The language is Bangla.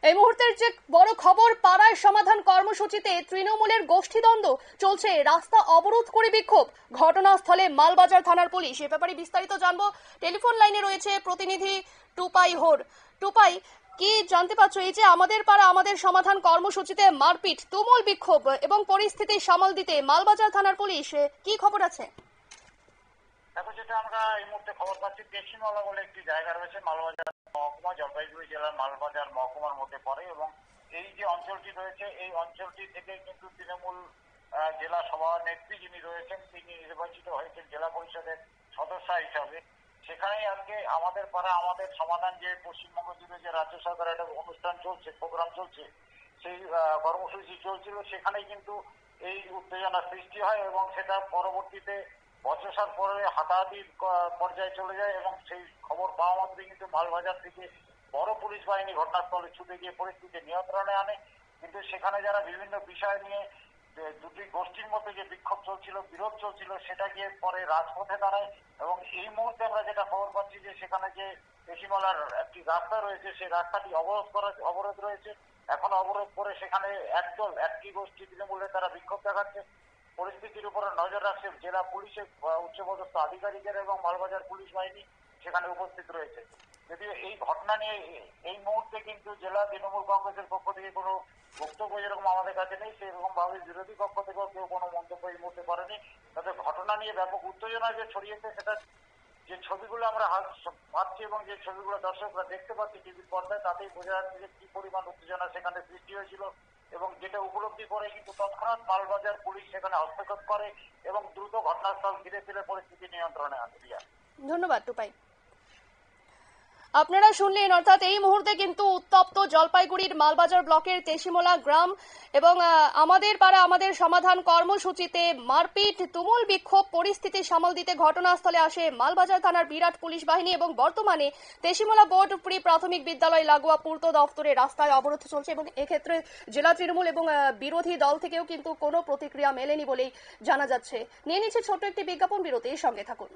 এই মুহূর্তের যে বড় খবর, পাড়ায় সমাধান কর্মসূচিতে তৃণমূলের গোষ্ঠীদ্বন্দ্ব চলছে, রাস্তা অবরোধ করে বিক্ষোভ, ঘটনাস্থলে মালবাজার থানার পুলিশ। এ ব্যাপারে বিস্তারিত জানবো। টেলিফোন লাইনে রয়েছে প্রতিনিধি টুপাই হোর। টুপাই, কি জানতে পারছো এই যে আমাদের পাড়া আমাদের সমাধান কর্মসূচিতে মারপিট, তুমুল বিক্ষোভ এবং পরিস্থিতি সামাল দিতে মালবাজার থানার পুলিশ, কি খবর আছে? দেখো, যেটা আমরা এই মুহূর্তে খবর পাচ্ছি, তেশিমালা বলে একটি জায়গা রয়েছে মালবাজার মহকুমা, জলপাইগুড়ি জেলার মালবাজার মহকুমার মধ্যে পড়ে এবং এই যে অঞ্চলটি রয়েছে এই অঞ্চলটি থেকে কিন্তু তৃণমূল জেলা সভানেত্রী যিনি রয়েছেন তিনি নির্বাচিত হয়েছেন জেলা পরিষদের সদস্য হিসাবে। সেখানেই আজকে আমাদের পাড়া আমাদের সমাধান যে পশ্চিমবঙ্গ জুড়ে যে রাজ্য সরকারের একটা অনুষ্ঠান চলছে, প্রোগ্রাম চলছে, সেই কর্মসূচি চলছিল, সেখানেই কিন্তু এই উত্তেজনা সৃষ্টি হয় এবং সেটা পরবর্তীতে বচসার পরে হাতাহাতির পর্যায়ে চলে যায় এবং সেই খবর পাওয়া মাত্রই কিন্তু মালবাজার থেকে বড় পুলিশ বাহিনী ঘটনাস্থলে ছুটে গিয়ে পরিস্থিতি নিয়ন্ত্রণে আনে। কিন্তু সেখানে যারা বিভিন্ন বিষয় নিয়ে দুটি গোষ্ঠীর মধ্যে যে বিক্ষোভ চলছিল, বিরোধ চলছিল, সেটা গিয়ে পরে রাজপথে দাঁড়ায় এবং এই মুহূর্তে আমরা যেটা খবর পাচ্ছি যে সেখানে যে তেশিমালার একটি রাস্তা রয়েছে সেই রাস্তাটি অবরোধ রয়েছে। এখন অবরোধ করে সেখানে একটি গোষ্ঠী তৃণমূলের তারা বিক্ষোভ দেখাচ্ছে। পরিস্থিতির উপরে নজর রাখছে জেলা পুলিশের উচ্চপদস্থ আধিকারিকের এবং মালবাজার পুলিশ বাহিনী সেখানে উপস্থিত রয়েছে। যদিও এই ঘটনা নিয়ে এই মুহূর্তে কিন্তু জেলা তৃণমূল কংগ্রেসের পক্ষ থেকে কোনো বক্তব্য যেরকম আমাদের কাছে নেই, সেরকম ভাবে বিরোধী পক্ষ থেকেও কেউ কোনো মন্তব্য এই মুহূর্তে করেনি। তবে ঘটনা নিয়ে ব্যাপক উত্তেজনা যে ছড়িয়েছে, সেটা যে ছবিগুলো আমরা পাচ্ছি এবং যে ছবিগুলো দর্শকরা দেখতে পাচ্ছি টিভির পর্দায়, তাতেই বোঝা যাচ্ছে যে কি পরিমাণ উত্তেজনা সেখানে সৃষ্টি হয়েছিল এবং যেটা উপলব্ধি করে কিন্তু তৎক্ষণাৎ মালবাজার পুলিশ সেখানে হস্তক্ষেপ করে এবং দ্রুত ঘটনাস্থল ঘিরে ফেলে পরিস্থিতি নিয়ন্ত্রণে আনে। ধন্যবাদ টুপাই। আপনারা শুনলেন, অর্থাৎ এই মুহূর্তে কিন্তু উত্তপ্ত জলপাইগুড়ির মালবাজার ব্লকের তেশিমোলা গ্রাম এবং আমাদের পাড়া আমাদের সমাধান কর্মসূচিতে মারপিট, তুমুল বিক্ষোভ, পরিস্থিতি সামাল দিতে ঘটনাস্থলে আসে মালবাজার থানার বিরাট পুলিশ বাহিনী এবং বর্তমানে তেশিমোলা বোর্ড প্রি প্রাথমিক বিদ্যালয় লাগোয়া পূর্ত দফতরে রাস্তায় অবরোধ চলছে এবং এক্ষেত্রে জেলা তৃণমূল এবং বিরোধী দল থেকেও কিন্তু কোনো প্রতিক্রিয়া মেলেনি বলেই জানা যাচ্ছে। নিয়ে নিচ্ছে ছোট্ট একটি বিজ্ঞাপন বিরতি, সঙ্গে থাকুন।